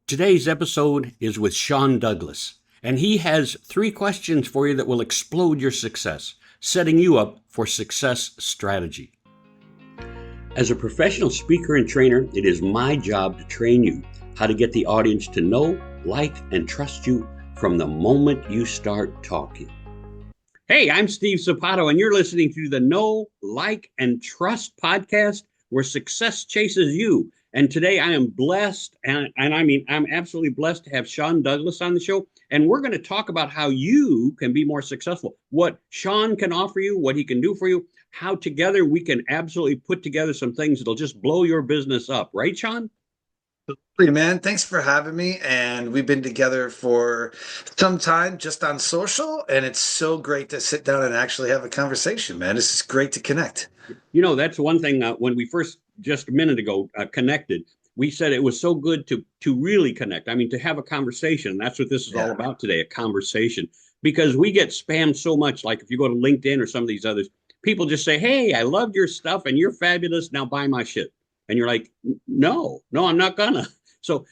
Today's episode is with Sean Douglas, and he has 3 questions for you that will explode your success, setting you up for success strategy. As a professional speaker and trainer, it is my job to train you how to get the audience to know, like, and trust you from the moment you start talking. Hey, I'm Steve Sapato, and you're listening to the Know, Like, and Trust podcast, where success chases you. And today I am blessed, and I'm absolutely blessed to have Sean Douglas on the show. And we're going to talk about how you can be more successful, what Sean can offer you, what he can do for you, how together we can absolutely put together some things that'll just blow your business up. Right, Sean? Hey, man, thanks for having me. And we've been together for some time just on social, and it's so great to sit down and actually have a conversation, man. This is great to connect. You know, that's one thing when we first, just a minute ago, connected, we said it was so good to really connect. I mean, to have a conversation. That's what this is all about today, a conversation. Because we get spammed so much, like if you go to LinkedIn or some of these others, people just say, hey, I love your stuff and you're fabulous. Now buy my shit. And you're like, no, I'm not gonna. So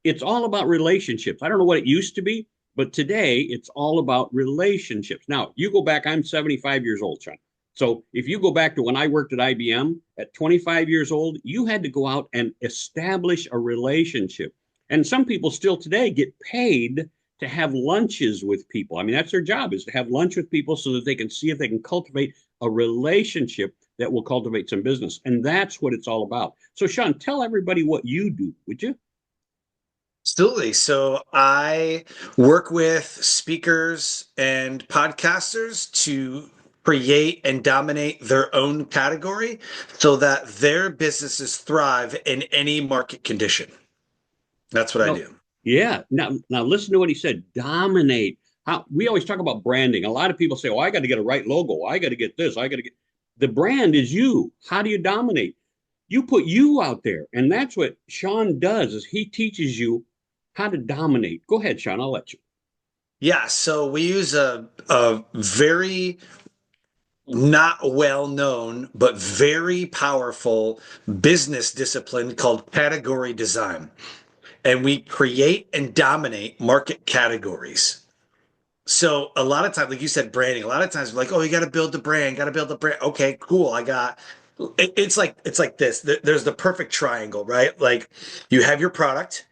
it's all about relationships. I don't know what it used to be, but today it's all about relationships. Now, you go back, I'm 75 years old, Sean. So if you go back to when I worked at IBM at 25 years old, you had to go out and establish a relationship. And some people still today get paid to have lunches with people. I mean, that's their job, is to have lunch with people so that they can see if they can cultivate a relationship that will cultivate some business. And that's what it's all about. So Sean, tell everybody what you do, would you? Absolutely. So I work with speakers and podcasters to create and dominate their own category so that their businesses thrive in any market condition. That's what I No. do. Yeah. Now listen to what he said. Dominate. How we always talk about branding. A lot of people say, "Oh, I got to get a right logo. I got to get this. I got to get." The brand is you. How do you dominate? You put you out there, and that's what Sean does. Is he teaches you how to dominate. Go ahead, Sean. I'll let you. Yeah, so we use a very not well known, but very powerful business discipline called category design. And we create and dominate market categories. So a lot of times, like you said, branding, a lot of times we're like, oh, you got to build the brand, got to build the brand. Okay, cool. It's like this. There's the perfect triangle, right? Like you have your product,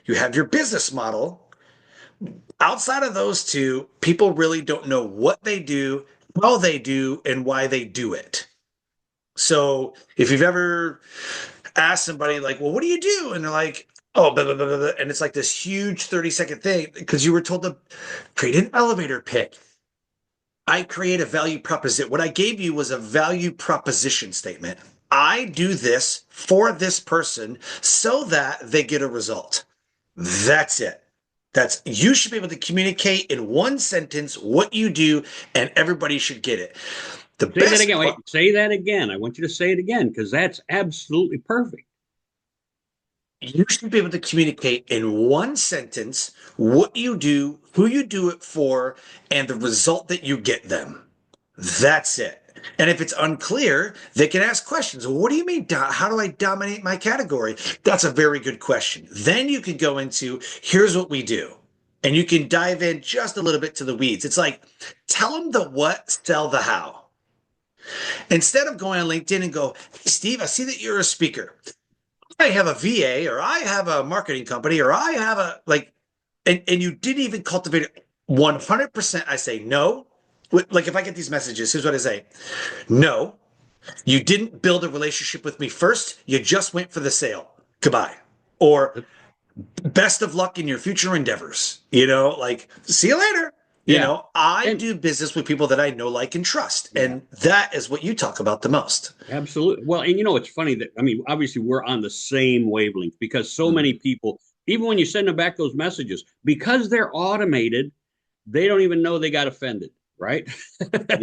you have your business model. Outside of those two, people really don't know what they do, how they do, and why they do it. So if you've ever asked somebody like, well, what do you do? And they're like, oh, blah, blah, blah, blah. And it's like this huge 30-second thing because you were told to create an elevator pitch. I create a value proposition. What I gave you was a value proposition statement. I do this for this person so that they get a result. That's it. That's you should be able to communicate in one sentence what you do, and everybody should get it. The Say that best again. Wait, say that again. I want you to say it again because that's absolutely perfect. You should be able to communicate in one sentence what you do, who you do it for, and the result that you get them. That's it. And if it's unclear, they can ask questions. Well, what do you mean? How do I dominate my category? That's a very good question. Then you can go into here's what we do. And you can dive in just a little bit to the weeds. It's like tell them the what, sell the how. Instead of going on LinkedIn and go, hey, Steve, I see that you're a speaker. I have a VA or I have a marketing company or I have a like, and you didn't even cultivate it 100%. I say no. Like if I get these messages, here's what I say. No, you didn't build a relationship with me first. You just went for the sale. Goodbye. Or best of luck in your future endeavors. Like see you later. Yeah. I And do business with people that I know, like, and trust. yeah, And that is what you talk about the most. absolutely. Well, and it's funny that, I mean, obviously we're on the same wavelength because so many people, even when you send them back those messages, because they're automated, they don't even know they got offended, right?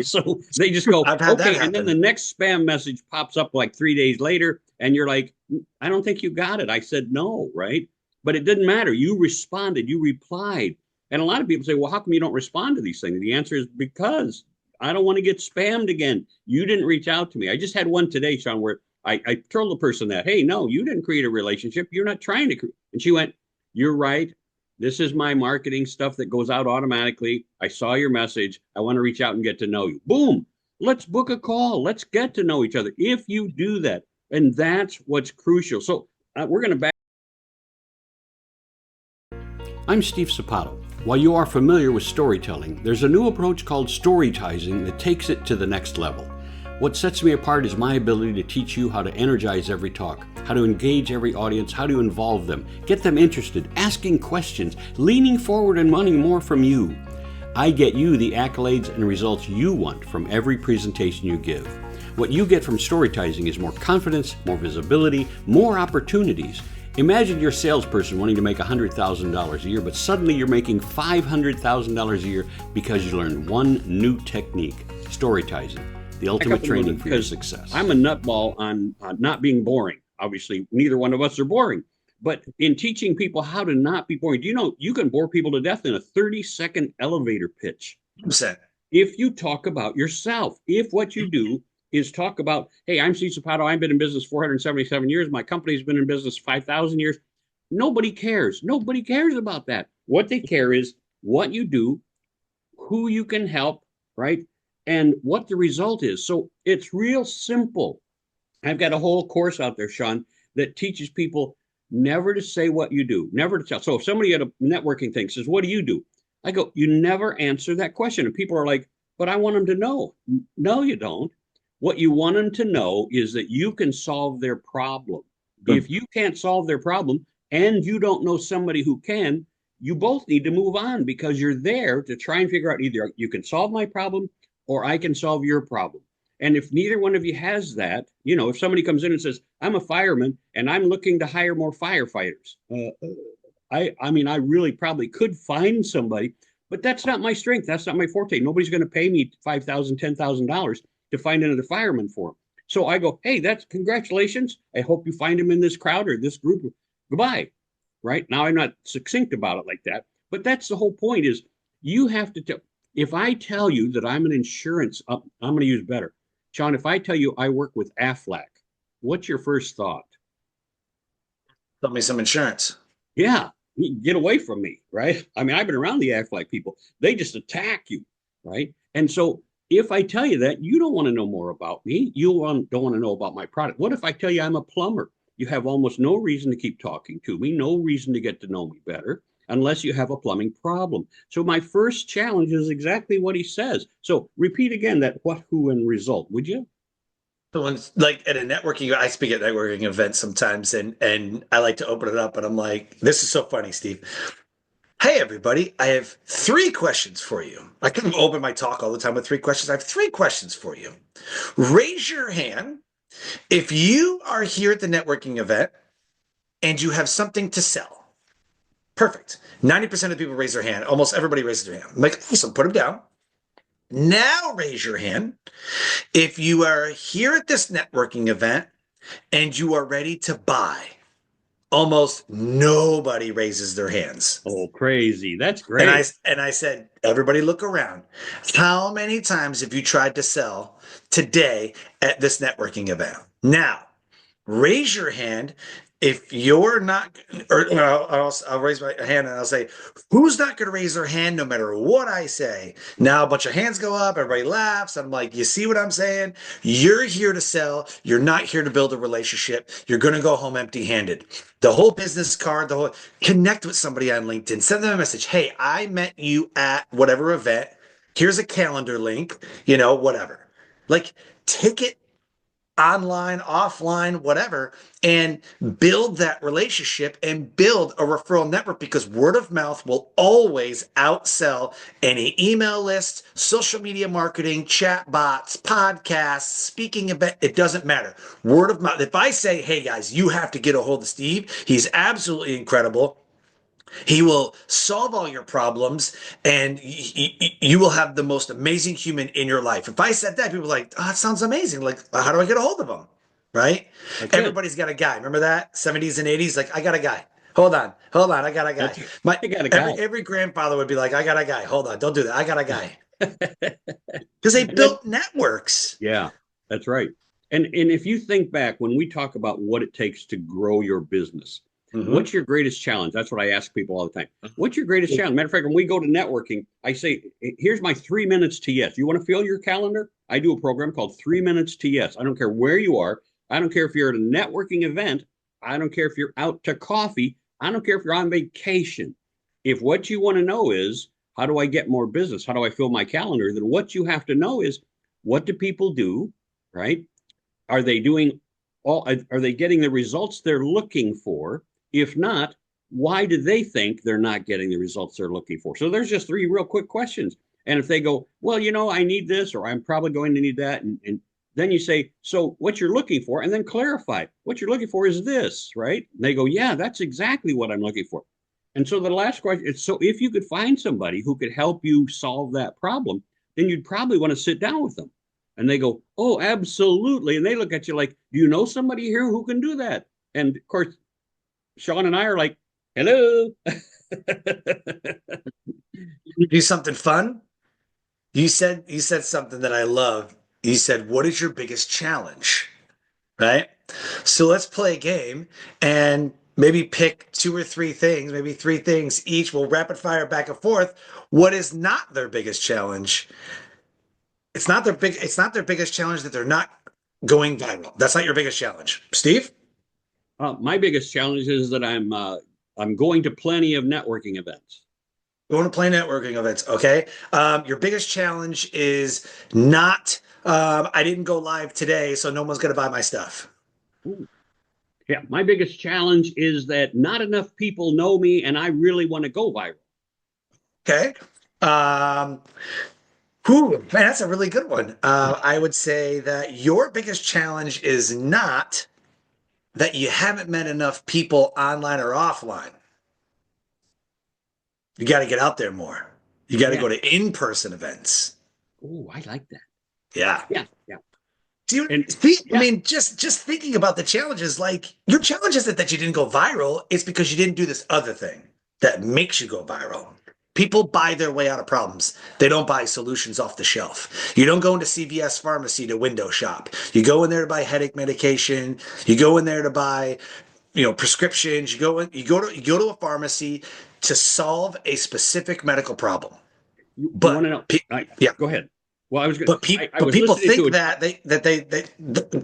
So they just go, I've had that okay. And then the happen. next spam message pops up like 3 days later, and you're like, I don't think you got it. I said no, right? But it didn't matter. You responded, you replied. And a lot of people say, well, how come you don't respond to these things? The answer is because I don't want to get spammed again. You didn't reach out to me. I just had one today, Sean, where I told the person that, hey, no, you didn't create a relationship. You're not trying to. And she went, you're right. This is my marketing stuff that goes out automatically. I saw your message. I want to reach out and get to know you. Boom. Let's book a call. Let's get to know each other. If you do that, and that's what's crucial. So we're going to back. I'm Steve Sapato. While you are familiar with storytelling, there's a new approach called storytizing that takes it to the next level. What sets me apart is my ability to teach you how to energize every talk, how to engage every audience, how to involve them, get them interested, asking questions, leaning forward and wanting more from you. I get you the accolades and results you want from every presentation you give. What you get from storytizing is more confidence, more visibility, more opportunities. Imagine you're a salesperson wanting to make $100,000 a year, but suddenly you're making $500,000 a year because you learned one new technique, storytizing. The ultimate training for your success. I'm a nutball on not being boring. Obviously, neither one of us are boring. But in teaching people how to not be boring, do you know you can bore people to death in a 30-second elevator pitch? 100%. If you talk about yourself, if what you do is talk about, hey, I'm Steve Sapato. I've been in business 477 years. My company's been in business 5,000 years. Nobody cares. Nobody cares about that. What they care is what you do, who you can help, right? And what the result is. So it's real simple. I've got a whole course out there, Sean, that teaches people never to say what you do, never to tell. So if somebody at a networking thing says, what do you do? I go, you never answer that question. And people are like, but I want them to know. No, you don't. What you want them to know is that you can solve their problem. If you can't solve their problem and you don't know somebody who can, you both need to move on because you're there to try and figure out either you can solve my problem or I can solve your problem. And if neither one of you has that, if somebody comes in and says, I'm a fireman and I'm looking to hire more firefighters, I mean, I really probably could find somebody, but that's not my strength. That's not my forte. Nobody's going to pay me $5,000, $10,000 to find another fireman for them. So I go, hey, that's congratulations. I hope you find him in this crowd or this group. Goodbye. Right now, I'm not succinct about it like that, but that's the whole point is you have to tell. If I tell you that I'm an insurance, I'm going to use better. Sean, if I tell you I work with Aflac, what's your first thought? Tell me some insurance. Yeah, get away from me, right? I mean, I've been around the Aflac people. They just attack you, right? And so if I tell you that, you don't want to know more about me. You don't want to know about my product. What if I tell you I'm a plumber? You have almost no reason to keep talking to me, no reason to get to know me better, unless you have a plumbing problem. So my first challenge is exactly what he says. So repeat again that what, who, and result, would you? So when, like at a networking, I speak at networking events sometimes, and I like to open it up, and I'm like, this is so funny, Steve. Hey, everybody, I have 3 questions for you. I can open my talk all the time with 3 questions. I have 3 questions for you. Raise your hand if you are here at the networking event and you have something to sell. Perfect. 90% of people raise their hand. Almost everybody raises their hand. I'm like, awesome, put them down. Now raise your hand if you are here at this networking event and you are ready to buy. Almost nobody raises their hands. Oh, crazy. That's great. And I said, everybody look around. How many times have you tried to sell today at this networking event? Now, raise your hand if you're not, or I'll raise my hand and I'll say, who's not going to raise their hand no matter what I say? Now a bunch of hands go up, everybody laughs. I'm like, you see what I'm saying? You're here to sell. You're not here to build a relationship. You're going to go home empty-handed. The whole business card, connect with somebody on LinkedIn, send them a message. Hey, I met you at whatever event. Here's a calendar link, whatever. Like, take it online, offline, whatever, and build that relationship and build a referral network because word of mouth will always outsell any email list, social media marketing, chat bots, podcasts, speaking event. It doesn't matter. Word of mouth. If I say, hey guys, you have to get a hold of Steve, he's absolutely incredible. He will solve all your problems and you will have the most amazing human in your life. If I said that, people are like, oh, that sounds amazing. Like, how do I get a hold of him? Right? Everybody's got a guy. Remember that? 70s and 80s? Like, I got a guy. Hold on. I got a guy. I got a guy. Every grandfather would be like, I got a guy. Hold on. Don't do that. I got a guy. Because they built networks. Yeah, that's right. And if you think back, when we talk about what it takes to grow your business, What's your greatest challenge? That's what I ask people all the time. What's your greatest challenge? Matter of fact, when we go to networking, I say, here's my 3 minutes to yes. You want to fill your calendar? I do a program called 3 minutes to yes. I don't care where you are. I don't care if you're at a networking event. I don't care if you're out to coffee. I don't care if you're on vacation. If what you want to know is, how do I get more business? How do I fill my calendar? Then what you have to know is, what do people do, right? Are they doing are they getting the results they're looking for? If not, why do they think they're not getting the results they're looking for? So there's just 3 real quick questions. And if they go, well, I need this, or I'm probably going to need that. And then you say, so what you're looking for, and then clarify what you're looking for is this, right? And they go, yeah, that's exactly what I'm looking for. And so the last question is, so if you could find somebody who could help you solve that problem, then you'd probably want to sit down with them. And they go, oh, absolutely. And they look at you like, do you know somebody here who can do that? And of course, Sean and I are like, hello. You do something fun. You said something that I love. You said, what is your biggest challenge? Right? So let's play a game and maybe pick 2 or 3 things, maybe 3 things each. We'll rapid fire back and forth. What is not their biggest challenge? It's not their biggest challenge that they're not going viral. That's not your biggest challenge. Steve? My biggest challenge is that I'm going to plenty of networking events. Going to play networking events. Okay. Your biggest challenge is not, I didn't go live today, so no one's going to buy my stuff. Ooh. Yeah. My biggest challenge is that not enough people know me and I really want to go viral. Okay. Man, that's a really good one. I would say that your biggest challenge is not that you haven't met enough people online or offline. You got to get out there more. You got to go to in-person events. Oh, I like that. Yeah. Yeah. Yeah. I mean, just thinking about the challenges, like your challenge isn't that you didn't go viral. It's because you didn't do this other thing that makes you go viral. People buy their way out of problems. They don't buy solutions off the shelf. You don't go into CVS pharmacy to window shop. You go in there to buy headache medication. You go in there to buy, prescriptions. You go to a pharmacy to solve a specific medical problem. You want to know? Yeah, go ahead. Well, I was going. But people think that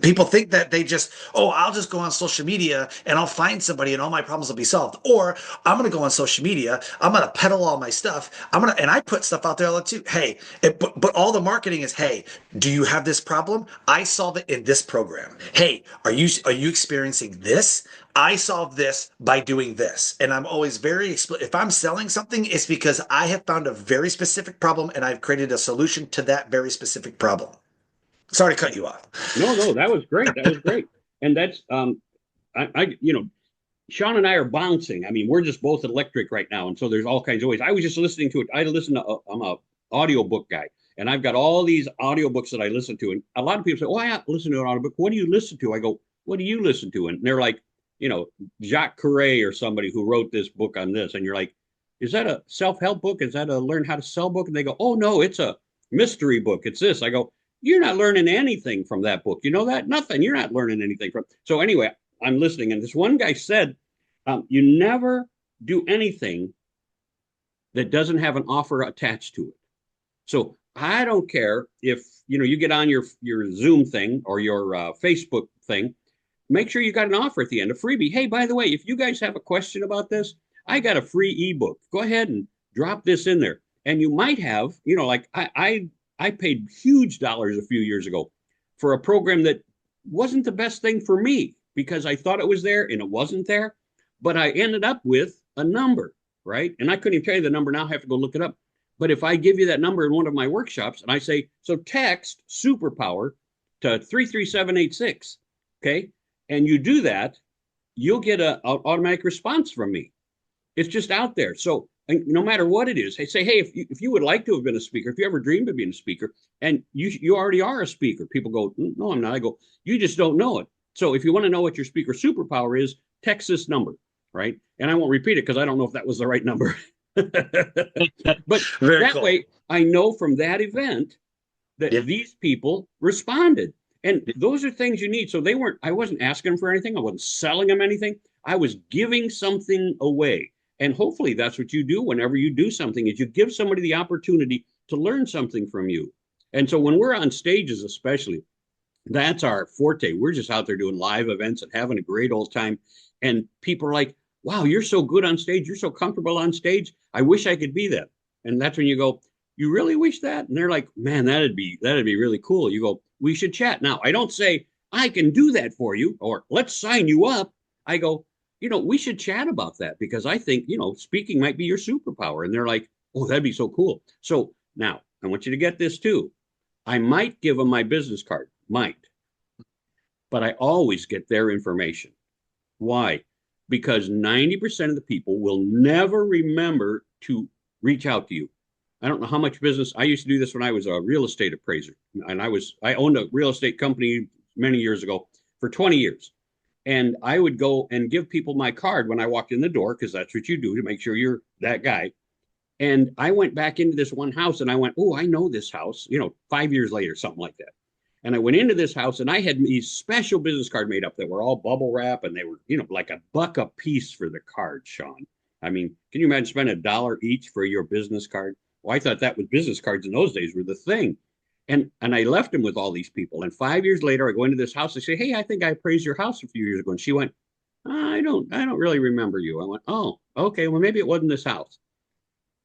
people think that they just, I'll just go on social media and I'll find somebody and all my problems will be solved. Or I'm going to go on social media, I'm going to peddle all my stuff. And I put stuff out there all the too. Hey, but all the marketing is, hey, do you have this problem? I solve it in this program. Hey, are you experiencing this? I solve this by doing this. And I'm always very explicit. If I'm selling something, it's because I have found a very specific problem and I've created a solution to that very specific problem. Sorry to cut you off. No, that was great. That was great. And that's, Sean and I are bouncing. I mean, we're just both electric right now. And so there's all kinds of ways. I was just listening to it. I'm a audiobook guy. And I've got all these audiobooks that I listen to. And a lot of people say, I listen to an audiobook. What do you listen to? I go, what do you listen to? And they're like, Jacques Carré or somebody who wrote this book on this. And you're like, is that a self-help book? Is that a learn how to sell book? And they go, oh, no, it's a mystery book. It's this. I go, you're not learning anything from that book. You know that? Nothing. You're not learning anything from. So anyway, I'm listening. And this one guy said, you never do anything that doesn't have an offer attached to it. So I don't care if, you get on your Zoom thing or your Facebook thing. Make sure you got an offer at the end, a freebie. Hey, by the way, if you guys have a question about this, I got a free ebook. Go ahead and drop this in there. And you might have, like I paid huge dollars a few years ago for a program that wasn't the best thing for me because I thought it was there and it wasn't there. But I ended up with a number, right? And I couldn't even tell you the number now. I have to go look it up. But if I give you that number in one of my workshops and I say, so text superpower to 33786, okay? And you do that, you'll get an automatic response from me. It's just out there. So no matter what it is, say, hey, if you would like to have been a speaker, if you ever dreamed of being a speaker, and you already are a speaker, people go, no, I'm not. I go, you just don't know it. So if you want to know what your speaker superpower is, text this number, right? And I won't repeat it because I don't know if that was the right number. But way, I know from that event that these people responded. And those are things you need. So I wasn't asking them for anything. I wasn't selling them anything. I was giving something away. And hopefully that's what you do whenever you do something, is you give somebody the opportunity to learn something from you. And so when we're on stages, especially, that's our forte. We're just out there doing live events and having a great old time. And people are like, wow, you're so good on stage. You're so comfortable on stage. I wish I could be that. And that's when you go, you really wish that? And they're like, man, that'd be really cool. You go, we should chat. Now, I don't say, I can do that for you, or let's sign you up. I go, we should chat about that, because I think, speaking might be your superpower. And they're like, oh, that'd be so cool. So now I want you to get this too. I might give them my business card, but I always get their information. Why? Because 90% of the people will never remember to reach out to you. I don't know how much business. I used to do this when I was a real estate appraiser, and I owned a real estate company many years ago for 20 years. And I would go and give people my card when I walked in the door, because that's what you do to make sure you're that guy. And I went back into this one house and I went, oh, I know this house, 5 years later, something like that. And I went into this house and I had these special business cards made up that were all bubble wrap, and they were, like $1 a piece for the card, Sean. I mean, can you imagine spending $1 each for your business card? Well, I thought that was business cards in those days were the thing. And I left them with all these people. And 5 years later, I go into this house. I say, hey, I think I appraised your house a few years ago. And she went, I don't really remember you. I went, oh, okay. Well, maybe it wasn't this house.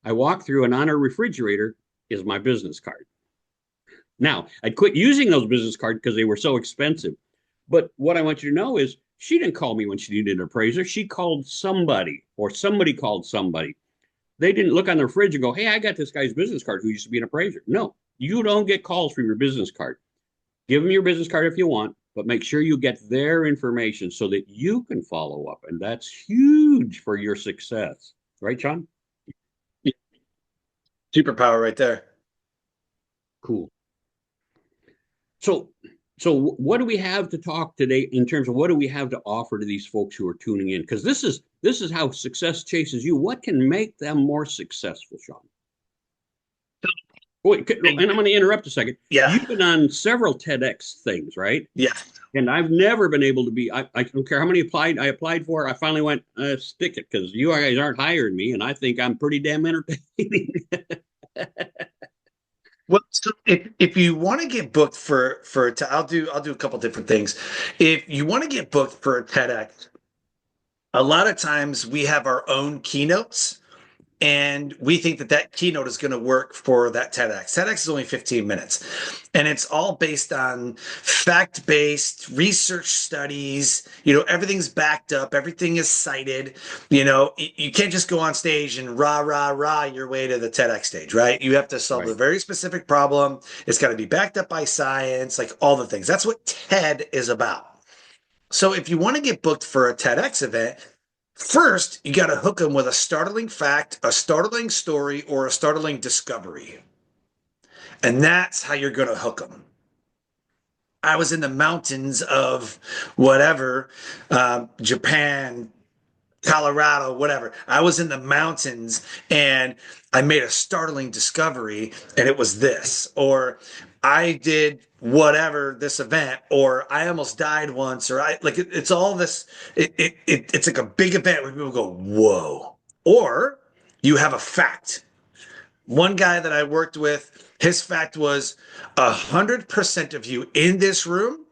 I walked through, and on her refrigerator is my business card. Now, I'd quit using those business cards because they were so expensive. But what I want you to know is she didn't call me when she needed an appraiser. She called somebody, or somebody called somebody. They didn't look on their fridge and go, hey, I got this guy's business card who used to be an appraiser. No, you don't get calls from your business card. Give them your business card if you want, but make sure you get their information so that you can follow up. And that's huge for your success. Right, Sean? Superpower right there. Cool. So what do we have to talk today in terms of what do we have to offer to these folks who are tuning in? Because this is how success chases you. What can make them more successful, Sean? Wait, and I'm going to interrupt a second. Yeah. You've been on several TEDx things, right? Yeah. And I've never been able to be, I don't care how many I applied for. I finally went, stick it, because you guys aren't hiring me. And I think I'm pretty damn entertaining. Well, so if you want to get booked I'll do a couple different things. If you want to get booked for a TEDx, a lot of times we have our own keynotes, and we think that keynote is going to work for that TEDx. TEDx is only 15 minutes, and it's all based on fact-based research studies. Everything's backed up. Everything is cited. You can't just go on stage and rah your way to the TEDx stage, right? You have to solve a very specific problem. It's got to be backed up by science, like all the things. That's what TED is about. So if you want to get booked for a TEDx event, first, you got to hook them with a startling fact, a startling story, or a startling discovery. And that's how you're going to hook them. I was in the mountains of whatever, Japan, Colorado, whatever. I was in the mountains and I made a startling discovery, and it was this. Or I did whatever this event, or I almost died once, or it's all this. It's like a big event where people go, whoa. Or you have a fact. One guy that I worked with, his fact was 100% of you in this room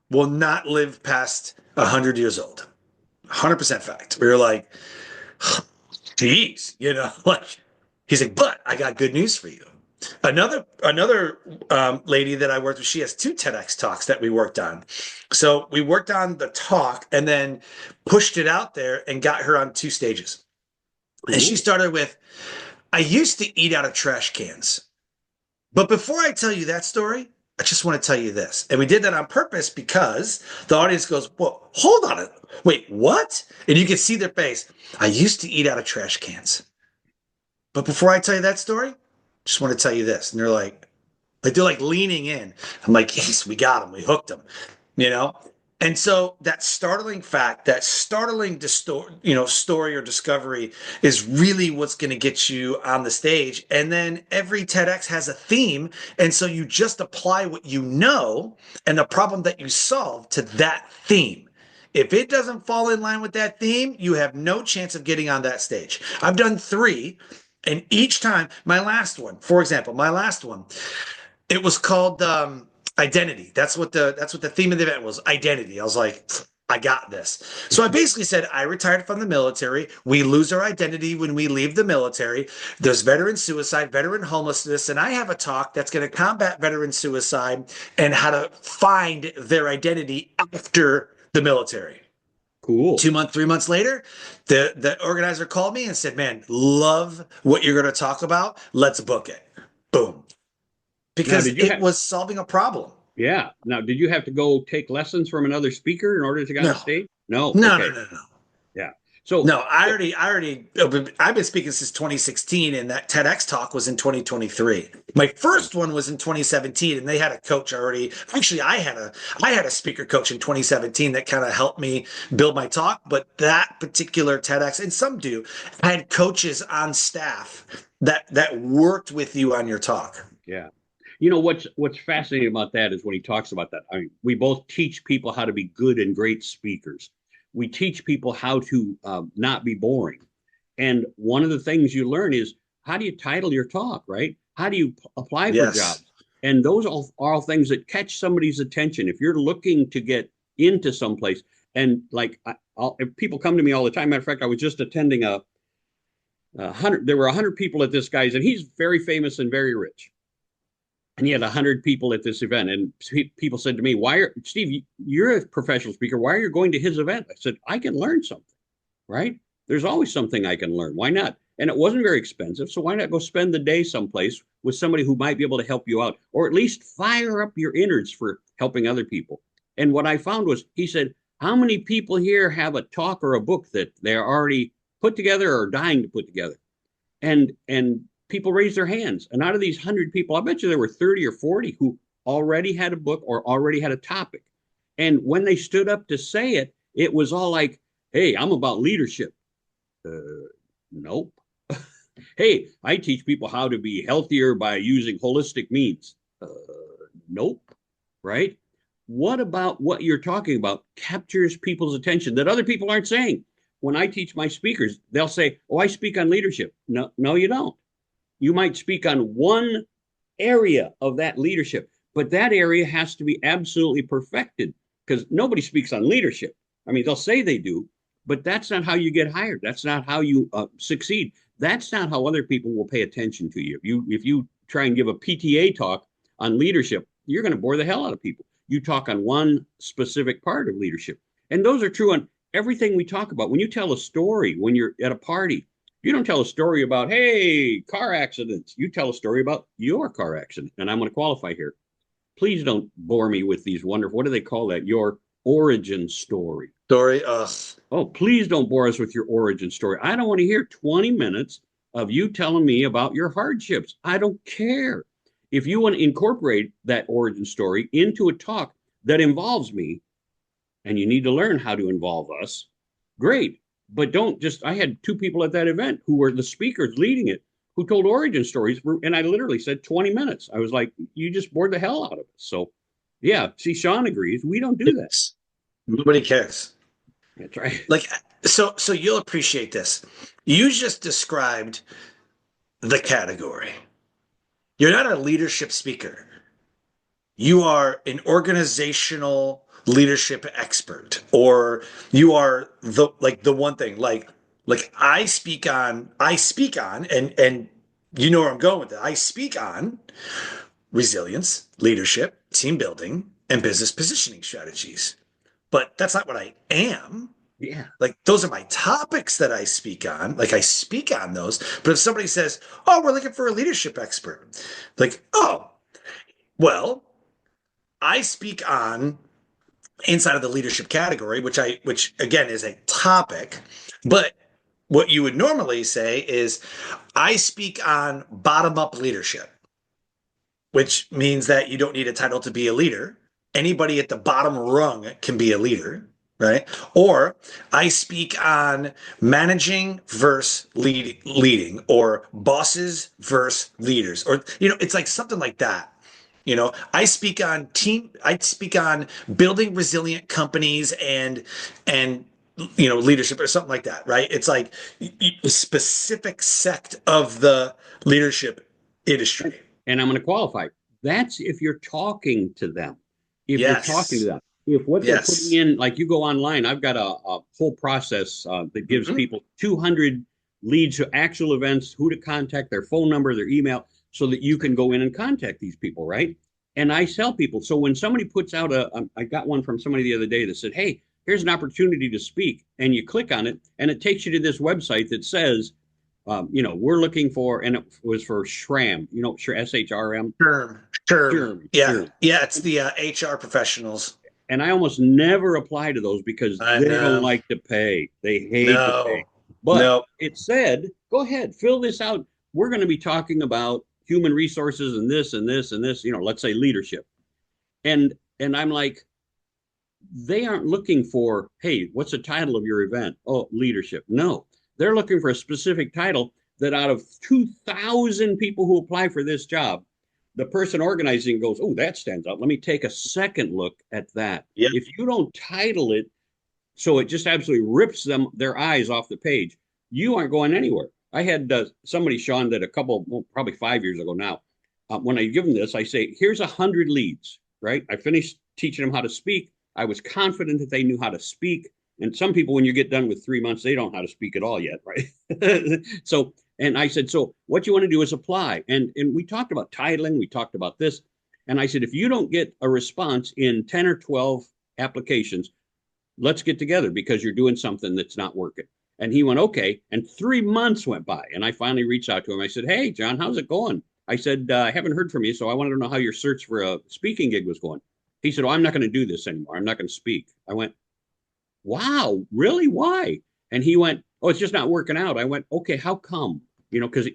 will not live past 100 years old. 100% fact. We were like, geez, he's like, but I got good news for you. Another lady that I worked with, she has 2 TEDx talks that we worked on. So we worked on the talk and then pushed it out there and got her on 2 stages. And she started with, I used to eat out of trash cans. But before I tell you that story, I just want to tell you this. And we did that on purpose because the audience goes, well, hold on. Wait, what? And you can see their face. I used to eat out of trash cans. But before I tell you that story, just want to tell you this. And they're like they're like leaning in. I'm like, yes, we got him. We hooked him, And so that startling fact, that startling story or discovery is really what's going to get you on the stage. And then every TEDx has a theme. And so you just apply what you know and the problem that you solve to that theme. If it doesn't fall in line with that theme, you have no chance of getting on that stage. I've done 3, and each time, my last one, for example, it was called identity. That's what the theme of the event was, identity. I was like, I got this. So I basically said, I retired from the military. We lose our identity when we leave the military. There's veteran suicide, veteran homelessness, and I have a talk that's going to combat veteran suicide and how to find their identity after the military. Cool. 3 months later, the organizer called me and said, "Man, love what you're going to talk about. Let's book it." Boom. Because it was solving a problem. Yeah. Now, did you have to go take lessons from another speaker in order to get on stage? No. No, okay. no. Yeah. So no, I've been speaking since 2016, and that TEDx talk was in 2023. My first one was in 2017, and they had a coach already. Actually, I had a speaker coach in 2017 that kind of helped me build my talk. But that particular TEDx, and some do, I had coaches on staff that worked with you on your talk. Yeah. You know, what's fascinating about that is when he talks about that. I mean, we both teach people how to be good and great speakers. We teach people how to not be boring. And one of the things you learn is, how do you title your talk, right? How do you apply for jobs? And those are all things that catch somebody's attention. If you're looking to get into someplace, and like if people come to me all the time. Matter of fact, I was just attending there were 100 people at this guy's, and he's very famous and very rich. And he had 100 people at this event. And people said to me, Steve, you're a professional speaker. Why are you going to his event? I said, I can learn something, right? There's always something I can learn. Why not? And it wasn't very expensive. So why not go spend the day someplace with somebody who might be able to help you out, or at least fire up your innards for helping other people? And what I found was, he said, how many people here have a talk or a book that they're already put together or dying to put together? And people raised their hands. And out of these 100 people, I bet you there were 30 or 40 who already had a book or already had a topic. And when they stood up to say it, it was all like, hey, I'm about leadership. Nope. Hey, I teach people how to be healthier by using holistic means. Nope. Right? What about what you're talking about captures people's attention that other people aren't saying? When I teach my speakers, they'll say, oh, I speak on leadership. No, you don't. You might speak on one area of that leadership, but that area has to be absolutely perfected, because nobody speaks on leadership. I mean, they'll say they do, but that's not how you get hired. That's not how you succeed. That's not how other people will pay attention to you. If you try and give a PTA talk on leadership, you're going to bore the hell out of people. You talk on one specific part of leadership. And those are true on everything we talk about. When you tell a story, when you're at a party, you don't tell a story about, hey, car accidents. You tell a story about your car accident. And I'm going to qualify here. Please don't bore me with these wonderful, what do they call that? Your origin story. Oh, please don't bore us with your origin story. I don't want to hear 20 minutes of you telling me about your hardships. I don't care. If you want to incorporate that origin story into a talk that involves me, and you need to learn how to involve us, great. But don't just, I had 2 people at that event who were the speakers leading it, who told origin stories, and I literally said 20 minutes. I was like, you just bored the hell out of us. So, yeah, see, Sean agrees. We don't do that. Nobody cares. That's right. Like, so you'll appreciate this. You just described the category. You're not a leadership speaker. You are an organizational leadership expert, or you are the one thing, like I speak on, and you know where I'm going with it. I speak on resilience, leadership, team building, and business positioning strategies. But that's not what I am. Yeah. Like, those are my topics that I speak on. Like, I speak on those. But if somebody says, oh, we're looking for a leadership expert, like, oh, well, I speak on inside of the leadership category, which again is a topic. But what you would normally say is, I speak on bottom up leadership, which means that you don't need a title to be a leader. anybody at the bottom rung can be a leader, right? Or I speak on managing versus leading, or bosses versus leaders, or it's like something like that. I speak on building resilient companies and leadership or something like that, right? It's like a specific sect of the leadership industry. And I'm going to qualify. That's if you're talking to them. If you're talking to Yes. them, if what they're putting Yes. in, like you go online, I've got a whole process that gives Mhm. people 200 leads to actual events, who to contact, their phone number, their email, so that you can go in and contact these people, right? And I sell people. So when somebody puts out I got one from somebody the other day that said, "Hey, here's an opportunity to speak," and you click on it, and it takes you to this website that says, we're looking for, and it was for SHRM, SHRM, Term. SHRM, Yeah. SHRM. Yeah. It's the HR professionals. And I almost never apply to those because I they don't know. like to pay. They hate to pay. No. But No. it said, go ahead, fill this out. We're going to be talking about human resources and this and this and this, let's say leadership. And I'm like, they aren't looking for, hey, what's the title of your event? Oh, leadership. No, they're looking for a specific title that out of 2,000 people who apply for this job, the person organizing goes, oh, that stands out. Let me take a second look at that. Yep. If you don't title it so it just absolutely rips their eyes off the page, you aren't going anywhere. I had somebody, Sean, that probably 5 years ago now, when I give them this, I say, here's 100 leads, right? I finished teaching them how to speak. I was confident that they knew how to speak. And some people, when you get done with 3 months, they don't know how to speak at all yet, right? And I said, so what you want to do is apply. And we talked about titling, we talked about this. And I said, if you don't get a response in 10 or 12 applications, let's get together because you're doing something that's not working. And he went, okay. And 3 months went by. And I finally reached out to him. I said, hey, John, how's it going? I said, I haven't heard from you. So I wanted to know how your search for a speaking gig was going. He said, oh, I'm not going to do this anymore. I'm not going to speak. I went, wow, really? Why? And he went, oh, it's just not working out. I went, okay, how come? Because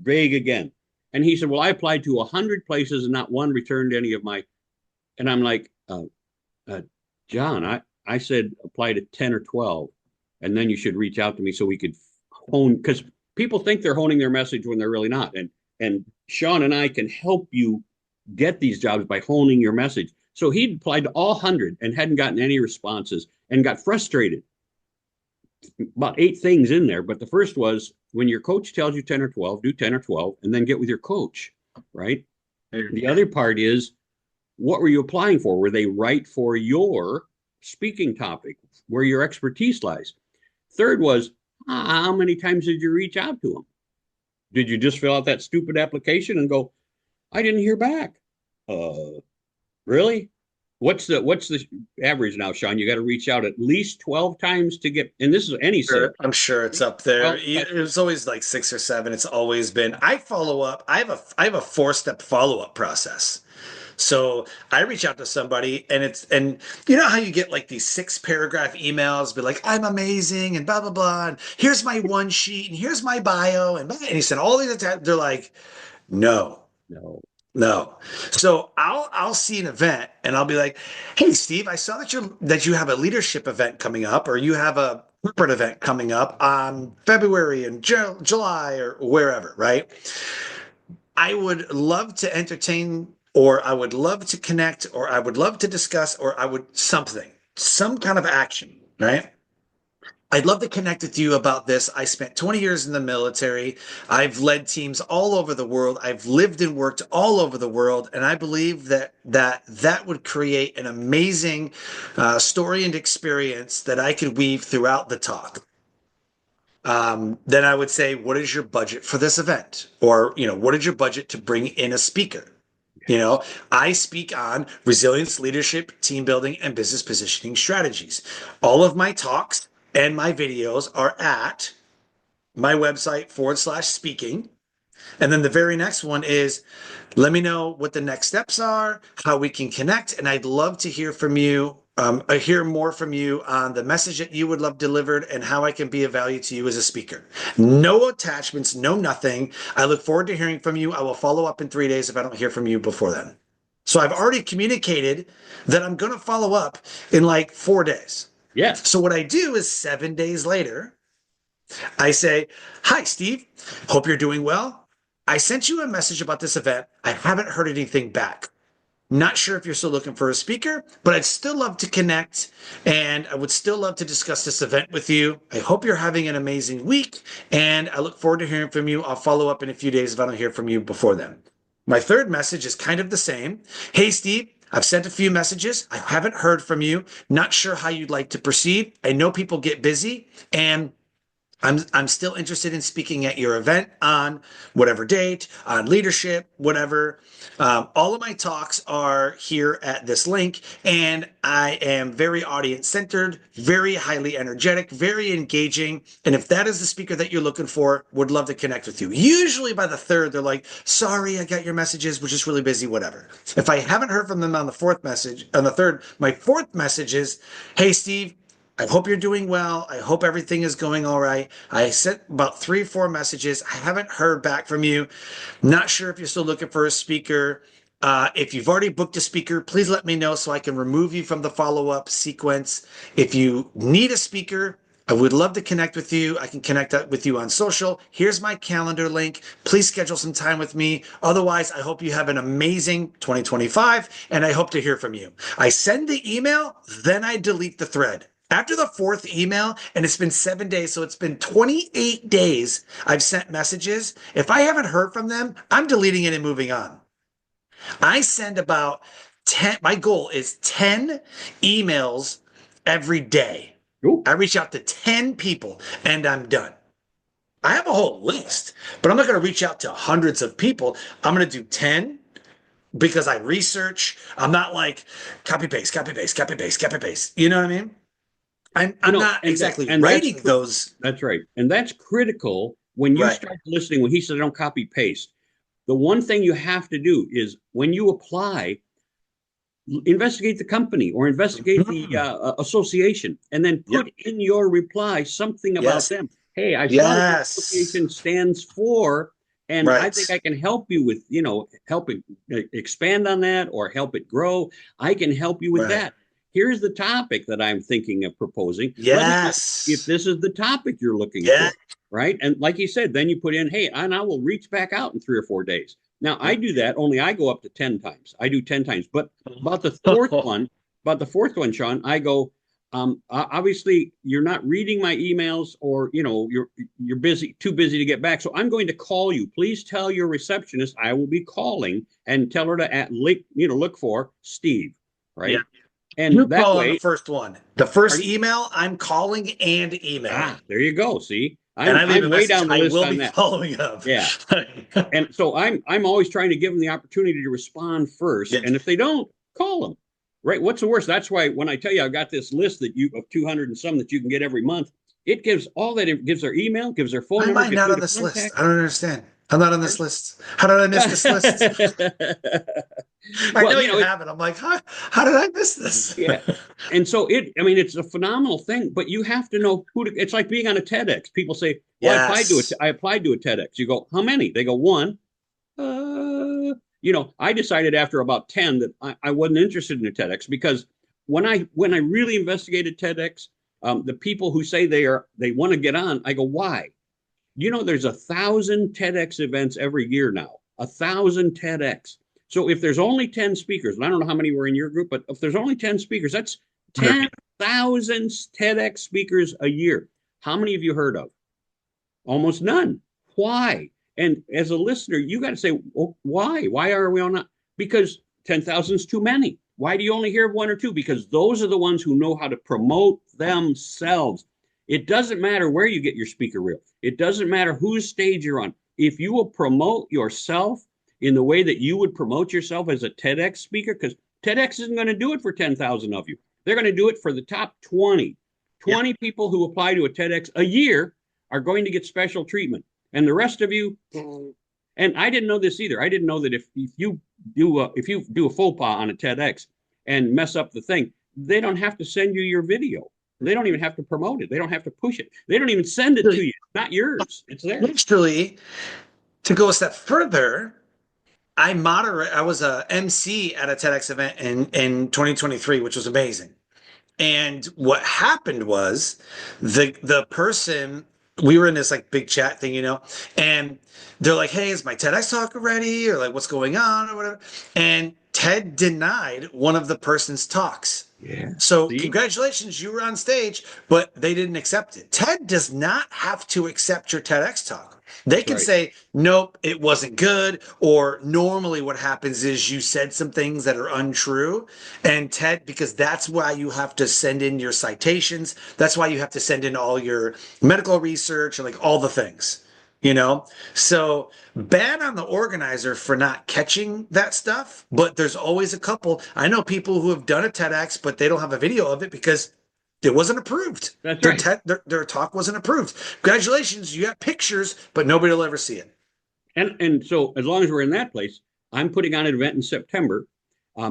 vague again. And he said, well, I applied to 100 places and not one returned any of my. And I'm like, John, I said apply to 10 or 12, and then you should reach out to me so we could hone, because people think they're honing their message when they're really not. And Sean and I can help you get these jobs by honing your message. So he applied to all 100 and hadn't gotten any responses and got frustrated. About 8 things in there, but the first was when your coach tells you 10 or 12, do 10 or 12, and then get with your coach, right? The other part is, what were you applying for? Were they right for your speaking topic, where your expertise lies? Third was, how many times did you reach out to them? Did you just fill out that stupid application and go, I didn't hear back? Really? What's the average now, Sean? You got to reach out at least 12 times to get, and this is any sale. I'm sure it's up there. It's always like 6 or 7. It's always been. I follow up. I have a 4-step follow-up process. So I reach out to somebody and you know how you get like these 6-paragraph emails, be like, I'm amazing and blah, blah, blah. And here's my one sheet and here's my bio. And he said all these, they're like, no. No. No. So I'll see an event and I'll be like, hey, Steve, I saw that you have a leadership event coming up, or you have a corporate event coming up on February and July or wherever, right? I would love to entertain, or I would love to connect, or I would love to discuss, or I would some kind of action, right? I'd love to connect with you about this. I spent 20 years in the military. I've led teams all over the world. I've lived and worked all over the world. And I believe that would create an amazing story and experience that I could weave throughout the talk. Then I would say, what is your budget for this event? Or, what is your budget to bring in a speaker? I speak on resilience, leadership, team building, and business positioning strategies. All of my talks and my videos are at my website /speaking. And then the very next one is, let me know what the next steps are, how we can connect. And I'd love to hear from you. I hear more from you on the message that you would love delivered and how I can be of value to you as a speaker. No attachments, no nothing. I look forward to hearing from you. I will follow up in 3 days if I don't hear from you before then. So I've already communicated that I'm going to follow up in like 4 days. Yes. So what I do is 7 days later, I say, "Hi, Steve. Hope you're doing well. I sent you a message about this event. I haven't heard anything back. Not sure if you're still looking for a speaker, but I'd still love to connect and I would still love to discuss this event with you. I hope you're having an amazing week and I look forward to hearing from you. I'll follow up in a few days if I don't hear from you before then." My third message is kind of the same. "Hey, Steve, I've sent a few messages. I haven't heard from you. Not sure how you'd like to proceed. I know people get busy and I'm still interested in speaking at your event on whatever date, on leadership, whatever. All of my talks are here at this link, and I am very audience centered, very highly energetic, very engaging. And if that is the speaker that you're looking for, would love to connect with you." Usually by the third, they're like, "Sorry, I got your messages. We're just really busy, whatever." If I haven't heard from them on the fourth message, on the third, my fourth message is, "Hey, Steve, I hope you're doing well. I hope everything is going all right. I sent about 3, 4 messages. I haven't heard back from you. Not sure if you're still looking for a speaker. If you've already booked a speaker, please let me know so I can remove you from the follow-up sequence. If you need a speaker, I would love to connect with you. I can connect with you on social. Here's my calendar link. Please schedule some time with me. Otherwise, I hope you have an amazing 2025, and I hope to hear from you." I send the email, then I delete the thread. After the fourth email, and it's been 7 days, so it's been 28 days I've sent messages. If I haven't heard from them, I'm deleting it and moving on. I send about 10, my goal is 10 emails every day. Ooh. I reach out to 10 people and I'm done. I have a whole list, but I'm not going to reach out to hundreds of people. I'm going to do 10 because I research. I'm not like copy paste, copy paste, copy paste, copy paste. You know what I mean? I'm not exactly writing those. That's right. And that's critical when you Right. start listening. When he said, "Don't copy paste," the one thing you have to do is when you apply, investigate the company or investigate the association, and then put in your reply something about them. "Hey, I saw the association stands for, and I think I can help you with, help it expand on that or help it grow. I can help you with that. Here's the topic that I'm thinking of proposing. Yes. If this is the topic you're looking for," right? And like you said, then you put in, "Hey, and I will reach back out in 3 or 4 days." Now I do that, only I go up to 10 times. I do 10 times. But about the fourth one, Sean, I go, obviously you're not reading my emails or, you're busy, too busy to get back. So I'm going to call you. Please tell your receptionist I will be calling and tell her to look for Steve, right? Yeah. And you that call way, on the first one. The first email, I'm calling and emailing. there you go. See, I'm way down the list on that. Following up. Yeah. And so I'm always trying to give them the opportunity to respond first. And if they don't, call them. Right? What's the worst? That's why when I tell you I've got this list of 200 and some that you can get every month, it gives all that. It gives their email, gives their phone number. Why am I not on this list? I don't understand. I'm not on this list. How did I miss this list? I know you have it. I'm like, how did I miss this? Yeah. And so it's a phenomenal thing, but you have to know who to, it's like being on a TEDx. People say, "Well, I applied to a TEDx." You go, "How many?" They go, "1." I decided after about 10 that I wasn't interested in a TEDx because when I really investigated TEDx, the people who say they want to get on, I go, "Why?" There's 1,000 TEDx events every year now, 1,000 TEDx. So if there's only 10 speakers, and I don't know how many were in your group, but if there's only 10 speakers, that's 10,000 TEDx speakers a year. How many have you heard of? Almost none. Why? And as a listener, you got to say, well, why? Why are we on that? Because 10,000 is too many. Why do you only hear 1 or 2? Because those are the ones who know how to promote themselves. It doesn't matter where you get your speaker reel. It doesn't matter whose stage you're on. If you will promote yourself in the way that you would promote yourself as a TEDx speaker, because TEDx isn't going to do it for 10,000 of you. They're going to do it for the top 20. 20 people who apply to a TEDx a year are going to get special treatment. And the rest of you, and I didn't know this either. I didn't know that if you do a faux pas on a TEDx and mess up the thing, they don't have to send you your video. They don't even have to promote it. They don't have to push it. They don't even send it to you. It's not yours. It's theirs. Actually, to go a step further, I was a MC at a TEDx event in 2023, which was amazing. And what happened was the person, we were in this like big chat thing, and they're like, "Hey, is my TEDx talk ready?" Or like, "What's going on?" or whatever. And TED denied one of the person's talks. Yeah. So See, congratulations, you were on stage, but they didn't accept it. TED does not have to accept your TEDx talk. They that's can right. say, nope, it wasn't good. Or normally what happens is you said some things that are untrue. And TED, because that's why you have to send in your citations. That's why you have to send in all your medical research and like all the things, you know? So bad on the organizer for not catching that stuff. But there's always a couple. I know people who have done a TEDx, but they don't have a video of it because it wasn't approved. That's Their, right. te- their their talk wasn't approved. Congratulations, you got pictures, but nobody will ever see it. And so as long as we're in that place, I'm putting on an event in September.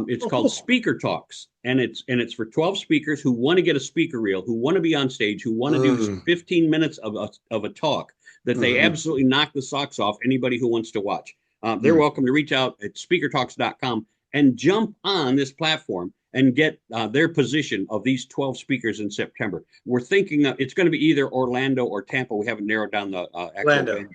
It's Oh, called cool. Speaker Talks, and it's for 12 speakers who want to get a speaker reel, who want to be on stage, who want to do Mm, 15 minutes of a talk that they mhm, absolutely knock the socks off anybody who wants to watch. They're mm. welcome to reach out at speakertalks.com and jump on this platform and get their position of these 12 speakers in September. We're thinking it's going to be either Orlando or Tampa. We haven't narrowed down the actual Orlando. venue.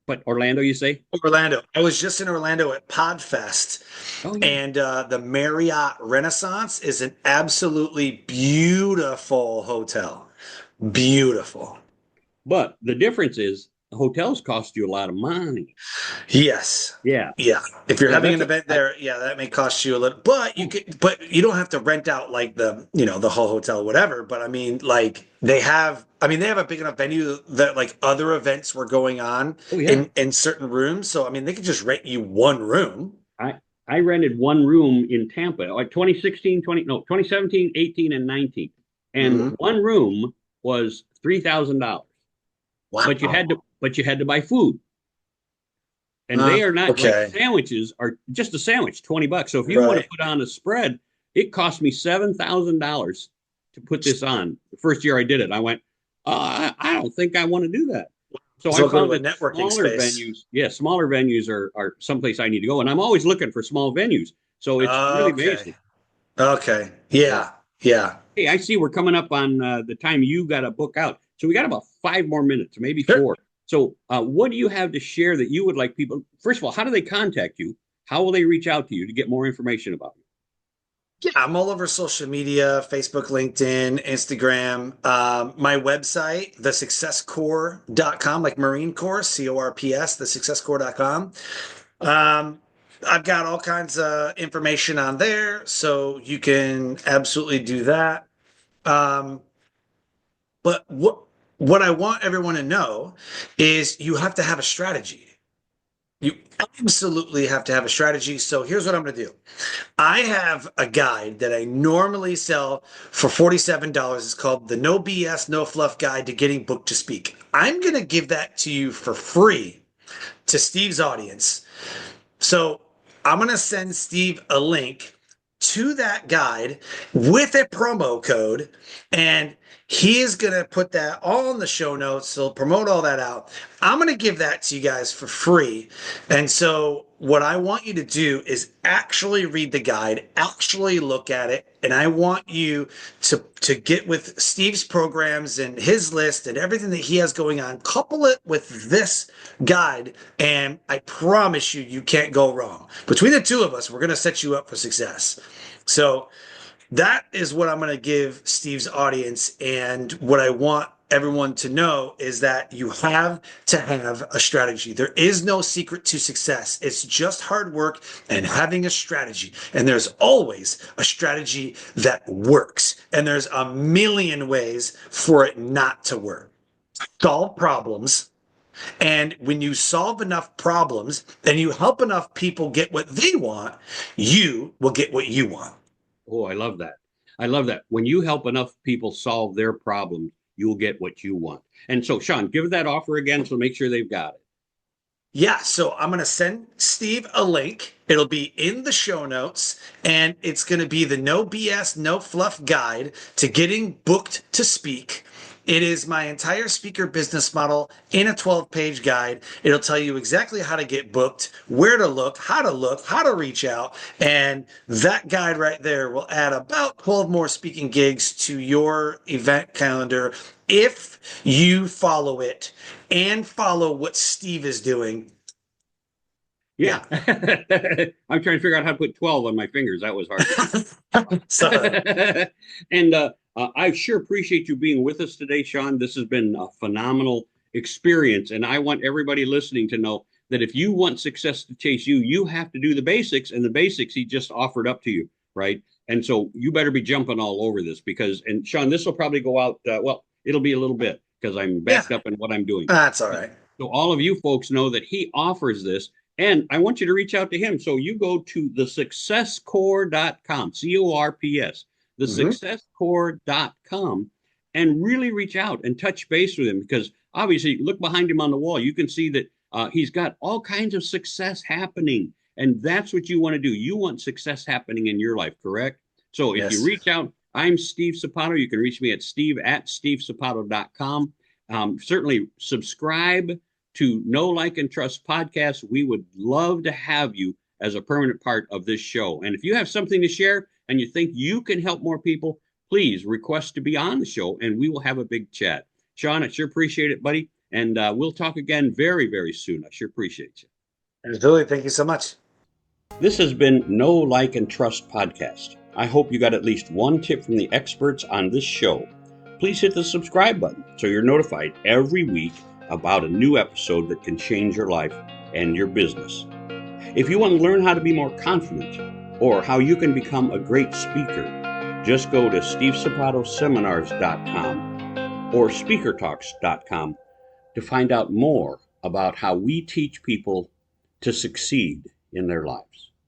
But Orlando, you say? Orlando. I was just in Orlando at Podfest, Oh yeah. and the Marriott Renaissance is an absolutely beautiful hotel. Beautiful. But the difference is hotels cost you a lot of money. Yes. Yeah. Yeah. If you're Yeah, having that's an a, event there, yeah, that may cost you a little, but oh, you don't have to rent out like the whole hotel, whatever. But I mean, like they have a big enough venue that like other events were going on oh yeah. in certain rooms. So, I mean, they could just rent you one room. I I rented one room in Tampa, like 2016, 20 no, 2017, 18 and 19. And Hmm. one room was $3,000. Wow. But you had to buy food. And they are not like Okay. sandwiches are just a sandwich, $20. So if you want to Right. put on a spread, it cost me $7,000 to put this on. The first year I did it, I went, I don't think I want to do that. So So I I'll go found to a that networking space. smaller venues are someplace I need to go. And I'm always looking for small venues. So it's really Okay. amazing. Okay. Yeah. Yeah. Yeah. Hey, I see we're coming up on the time you got to book out. So we got about 5 more minutes, maybe Sure. 4. So what do you have to share that you would like people? First of all, how do they contact you? How will they reach out to you to get more information about you? Yeah, I'm all over social media, Facebook, LinkedIn, Instagram. My website, thesuccesscore.com, like Marine Corps, CORPS, thesuccesscore.com. Um, I've got all kinds of information on there, so you can absolutely do that. Um, but what I want everyone to know is you have to have a strategy. You absolutely have to have a strategy. So here's what I'm going to do. I have a guide that I normally sell for $47. It's called the No BS, No Fluff Guide to Getting Booked to Speak. I'm going to give that to you for free to Steve's audience. So I'm going to send Steve a link to that guide with a promo code, and he is going to put that all in the show notes. He'll promote all that out. I'm going to give that to you guys for free. And so, what I want you to do is actually read the guide, actually look at it, and I want you to get with Steve's programs and his list and everything that he has going on, couple it with this guide, and I promise you, you can't go wrong. Between the two of us, we're going to set you up for success. So that is what I'm going to give Steve's audience. And what I want everyone to know is that you have to have a strategy. There is no secret to success. It's just hard work and having a strategy. And there's always a strategy that works. And there's a million ways for it not to work. Solve problems. And when you solve enough problems and you help enough people get what they want, you will get what you want. Oh, I love that. I love that. When you help enough people solve their problems, you'll get what you want. And so, Sean, give that offer again so make sure they've got it. Yeah, so I'm going to send Steve a link. It'll be in the show notes, and it's going to be the No BS, No Fluff guide to getting booked to speak. It is my entire speaker business model in a 12-page guide. It'll tell you exactly how to get booked, where to look, how to reach out. And that guide right there will add about 12 more speaking gigs to your event calendar if you follow it and follow what Steve is doing. Yeah. I'm trying to figure out how to put 12 on my fingers. That was hard. So, And I sure appreciate you being with us today, Sean. This has been a phenomenal experience. And I want everybody listening to know that if you want success to chase you, you have to do the basics. And the basics he just offered up to you, right? And so you better be jumping all over this because, and Sean, this will probably go out, well, it'll be a little bit because I'm backed up in what I'm doing. that's all right. So all of you folks know that he offers this. And I want you to reach out to him. So you go to thesuccesscore.com, CORPS, thesuccesscore.com, and really reach out and touch base with him because obviously look behind him on the wall. You can see that he's got all kinds of success happening. And that's what you want to do. You want success happening in your life, correct? So if you reach out, I'm Steve Sapato. You can reach me at steve@stevesapato.com. Certainly subscribe to Know, Like, and Trust podcast. We would love to have you as a permanent part of this show. And if you have something to share and you think you can help more people, please request to be on the show and we will have a big chat. Sean, I sure appreciate it, buddy. And we'll talk again very, very soon. I sure appreciate you. Absolutely. Thank you so much. This has been Know, Like, and Trust podcast. I hope you got at least one tip from the experts on this show. Please hit the subscribe button so you're notified every week about a new episode that can change your life and your business. If you want to learn how to be more confident or how you can become a great speaker, just go to stevesapatoseminars.com or speakertalks.com to find out more about how we teach people to succeed in their lives.